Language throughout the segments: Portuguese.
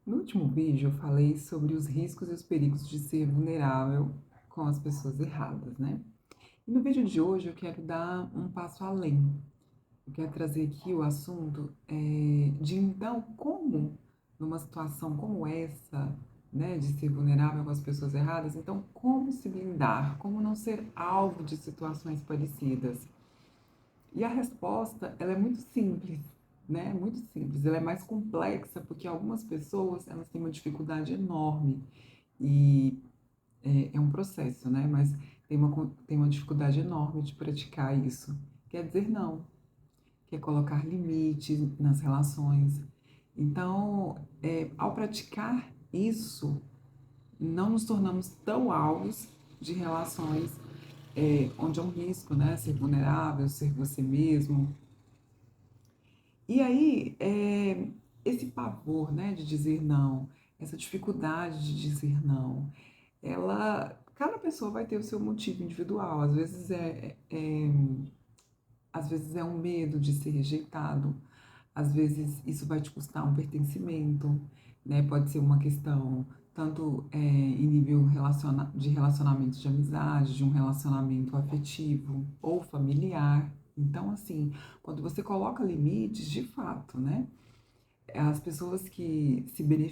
No último vídeo eu falei sobre os riscos e os perigos de ser vulnerável com as pessoas erradas, né? E no vídeo de hoje eu quero dar um passo além. Eu quero trazer aqui o assunto de então como, numa situação como essa, né, de ser vulnerável com as pessoas erradas, então como se blindar, como não ser alvo de situações parecidas. E a resposta, ela é muito simples, né? Muito simples. Ela é mais complexa porque algumas pessoas, elas têm uma dificuldade enorme e é um processo, né? Mas tem uma dificuldade enorme de praticar isso. Quer dizer não, quer colocar limites nas relações. Então, ao praticar isso, não nos tornamos tão alvos de relações onde é um risco, né? Ser vulnerável, ser você mesmo. E aí, esse pavor, né, de dizer não, essa dificuldade de dizer não, cada pessoa vai ter o seu motivo individual. Às vezes é um medo de ser rejeitado, às vezes isso vai te custar um pertencimento, né? Pode ser uma questão tanto em nível de relacionamento de amizade, de um relacionamento afetivo ou familiar. Então, assim, quando você coloca limites, de fato, né? As pessoas que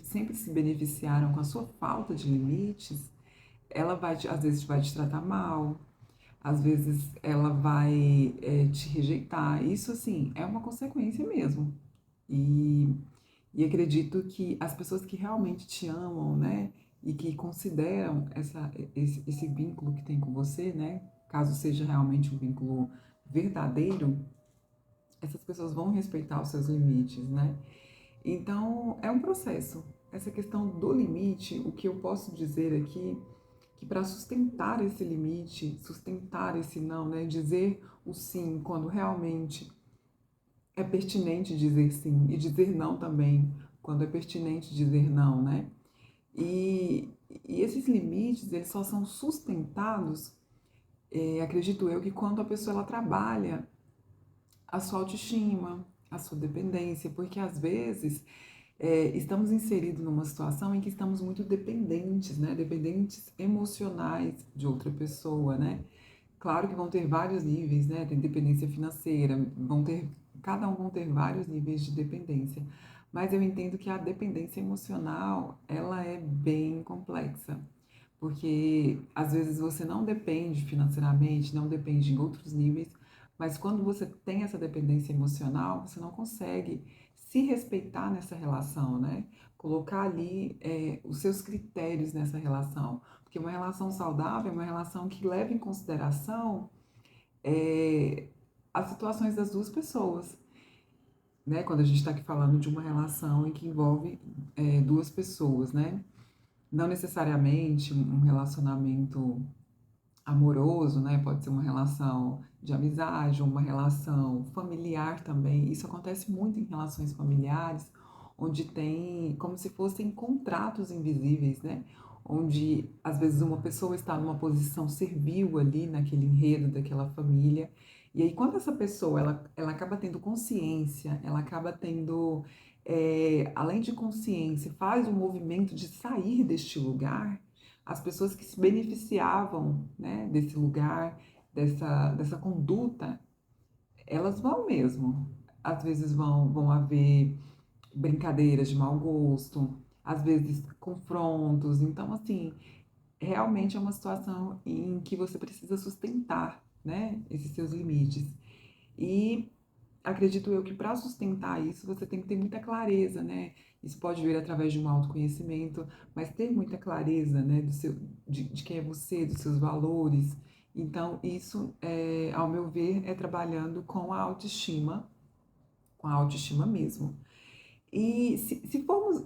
sempre se beneficiaram com a sua falta de limites, às vezes vai te tratar mal, às vezes ela vai te rejeitar. Isso, assim, é uma consequência mesmo. E, e acredito que as pessoas que realmente te amam, né, e que consideram esse vínculo que tem com você, né, caso seja realmente um vínculo verdadeiro, essas pessoas vão respeitar os seus limites, né? Então, é um processo. Essa questão do limite, o que eu posso dizer aqui, que para sustentar esse limite, sustentar esse não, né, dizer o sim quando realmente é pertinente dizer sim e dizer não também quando é pertinente dizer não, né? E, e esses limites, eles só são sustentados, acredito eu, que quando a pessoa ela trabalha a sua autoestima, a sua dependência, porque às vezes estamos inseridos numa situação em que estamos muito dependentes, né? Dependentes emocionais de outra pessoa, né? Claro que vão ter vários níveis, né? Tem dependência financeira, cada um vão ter vários níveis de dependência. Mas eu entendo que a dependência emocional, ela é bem complexa, porque às vezes você não depende financeiramente, não depende em outros níveis, mas quando você tem essa dependência emocional, você não consegue se respeitar nessa relação, né? Colocar ali os seus critérios nessa relação. Porque uma relação saudável é uma relação que leva em consideração é, as situações das duas pessoas, né? Quando a gente está aqui falando de uma relação em que envolve duas pessoas, né? Não necessariamente um relacionamento amoroso, né? Pode ser uma relação de amizade, uma relação familiar também. Isso acontece muito em relações familiares, onde tem como se fossem contratos invisíveis, né? Onde às vezes uma pessoa está numa posição servil ali naquele enredo daquela família. E aí, quando essa pessoa ela acaba tendo consciência, ela acaba tendo, além de consciência, faz um movimento de sair deste lugar, as pessoas que se beneficiavam, né, desse lugar, dessa conduta, elas vão mesmo. Às vezes vão haver brincadeiras de mau gosto, às vezes confrontos. Então, assim, realmente é uma situação em que você precisa sustentar, né, esses seus limites. E acredito eu que para sustentar isso você tem que ter muita clareza, né? Isso pode vir através de um autoconhecimento, mas ter muita clareza, né, de quem é você, dos seus valores. Então, isso, ao meu ver, é trabalhando com a autoestima mesmo. E se formos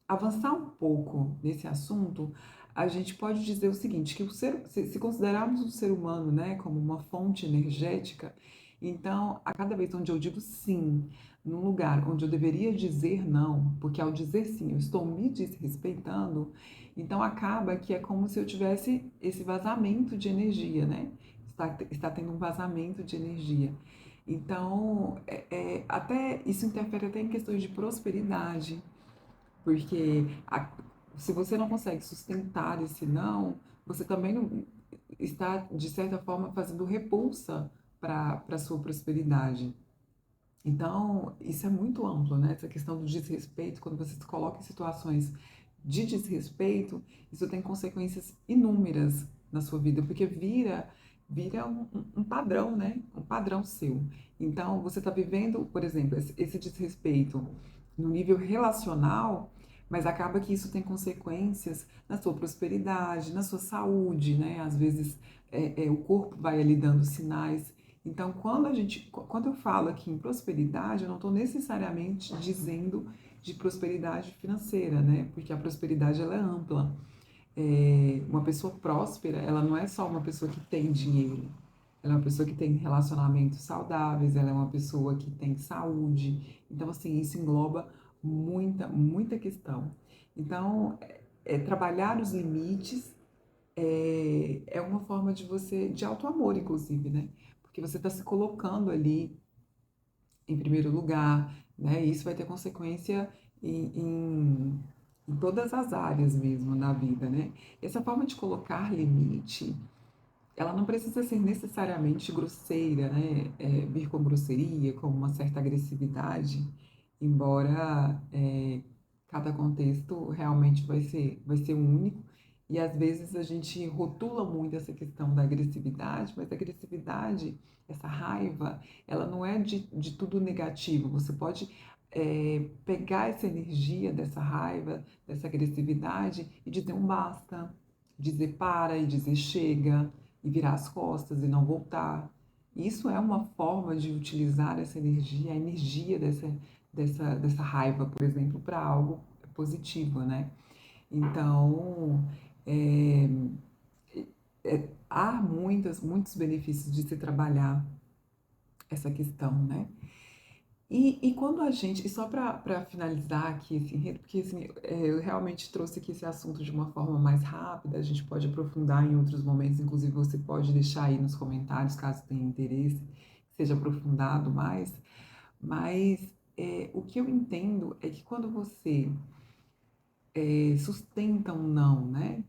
avançar um pouco nesse assunto, a gente pode dizer o seguinte, que se considerarmos o ser humano, né, como uma fonte energética, então, a cada vez onde eu digo sim, num lugar onde eu deveria dizer não, porque ao dizer sim eu estou me desrespeitando, então acaba que é como se eu tivesse esse vazamento de energia, né? Está tendo um vazamento de energia. Então, até isso interfere até em questões de prosperidade, Porque se você não consegue sustentar esse não, você também não está, de certa forma, fazendo repulsa para a sua prosperidade. Então, isso é muito amplo, né? Essa questão do desrespeito, quando você se coloca em situações de desrespeito, isso tem consequências inúmeras na sua vida, porque vira um padrão, né? Um padrão seu. Então, você está vivendo, por exemplo, esse desrespeito no nível relacional, mas acaba que isso tem consequências na sua prosperidade, na sua saúde, né? Às vezes o corpo vai ali dando sinais. Então, quando eu falo aqui em prosperidade, eu não estou necessariamente dizendo de prosperidade financeira, né? Porque a prosperidade ela é ampla. Uma pessoa próspera, ela não é só uma pessoa que tem dinheiro. Ela é uma pessoa que tem relacionamentos saudáveis, ela é uma pessoa que tem saúde. Então, assim, isso engloba muita questão. Então, trabalhar os limites é uma forma de auto-amor, inclusive, né? Porque você está se colocando ali em primeiro lugar, né? E isso vai ter consequência em, em, em todas as áreas mesmo na vida, né? Essa forma de colocar limite, ela não precisa ser necessariamente grosseira, né? Vir com grosseria, com uma certa agressividade, embora cada contexto realmente vai ser único. E às vezes a gente rotula muito essa questão da agressividade, mas a agressividade, essa raiva, ela não é de tudo negativo. Você pode pegar essa energia dessa raiva, dessa agressividade e dizer um basta, dizer para e dizer chega e virar as costas e não voltar. Isso é uma forma de utilizar essa energia, a energia dessa raiva, por exemplo, para algo positivo, né? Então, é, há muitos benefícios de se trabalhar essa questão, né? E quando a gente, e só para finalizar aqui esse enredo, porque assim, eu realmente trouxe aqui esse assunto de uma forma mais rápida, a gente pode aprofundar em outros momentos, inclusive você pode deixar aí nos comentários, caso tenha interesse, que seja aprofundado mais, mas o que eu entendo é que quando você sustenta um não, né?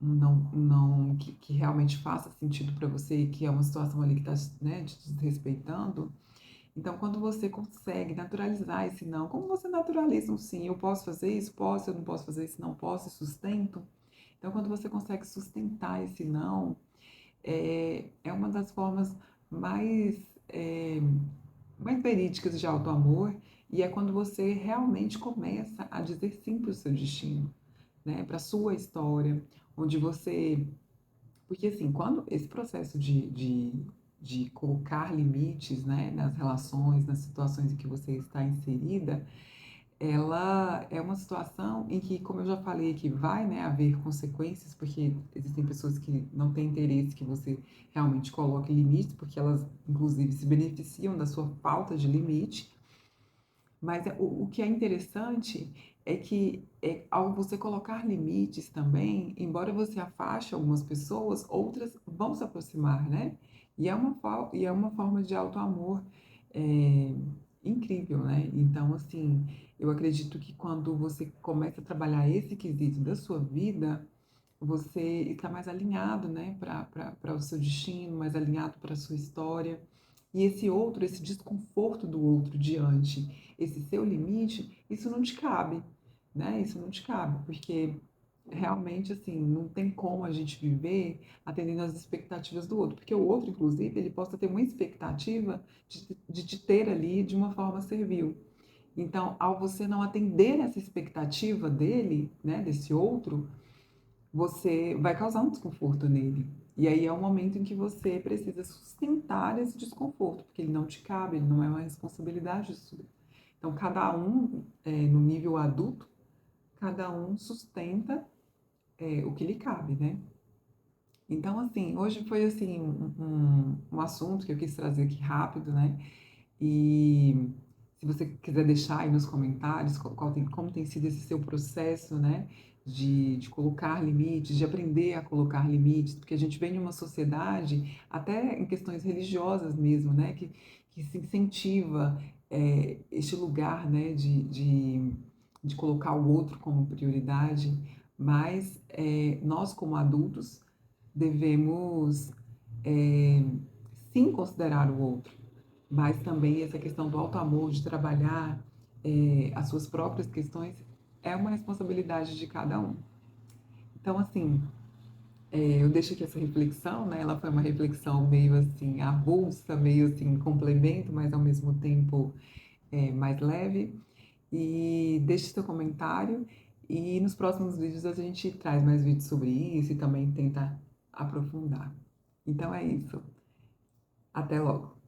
Um não que realmente faça sentido para você, que é uma situação ali que está, né, te desrespeitando. Então, quando você consegue naturalizar esse não, como você naturaliza um sim? Eu posso fazer isso? Posso, eu não posso fazer isso? Não posso, e sustento. Então, quando você consegue sustentar esse não, é uma das formas mais, é, mais verídicas de auto-amor, e é quando você realmente começa a dizer sim para o seu destino, né? Para a sua história, onde você porque, assim, quando esse processo de colocar limites, né, nas relações, nas situações em que você está inserida, ela é uma situação em que, como eu já falei, que vai, né, haver consequências, porque existem pessoas que não têm interesse que você realmente coloque limites, porque elas, inclusive, se beneficiam da sua falta de limite. Mas o que é interessante é que ao você colocar limites também, embora você afaste algumas pessoas, outras vão se aproximar, né? E é uma forma de auto-amor é, incrível, né? Então, assim, eu acredito que quando você começa a trabalhar esse quesito da sua vida, você está mais alinhado, né, para o seu destino, mais alinhado para a sua história. E esse outro, esse desconforto do outro diante, esse seu limite, isso não te cabe, né? Isso não te cabe, porque realmente, assim, não tem como a gente viver atendendo às expectativas do outro, porque o outro, inclusive, ele possa ter uma expectativa de te ter ali de uma forma servil. Então, ao você não atender essa expectativa dele, né, desse outro, você vai causar um desconforto nele. E aí é o momento em que você precisa sustentar esse desconforto, porque ele não te cabe, ele não é uma responsabilidade sua. Então, cada um, no nível adulto, cada um sustenta o que lhe cabe, né? Então, assim, hoje foi assim um assunto que eu quis trazer aqui rápido, né? E se você quiser deixar aí nos comentários como tem sido esse seu processo, né? De colocar limites, de aprender a colocar limites, porque a gente vem de uma sociedade, até em questões religiosas mesmo, né? Que se incentiva este lugar, né? de colocar o outro como prioridade, mas nós, como adultos, devemos sim considerar o outro, mas também essa questão do auto-amor, de trabalhar as suas próprias questões, é uma responsabilidade de cada um. Então, assim, eu deixo aqui essa reflexão, né? Ela foi uma reflexão meio assim avulsa, meio assim complemento, mas ao mesmo tempo mais leve. E deixe seu comentário e nos próximos vídeos a gente traz mais vídeos sobre isso e também tenta aprofundar. Então é isso. Até logo!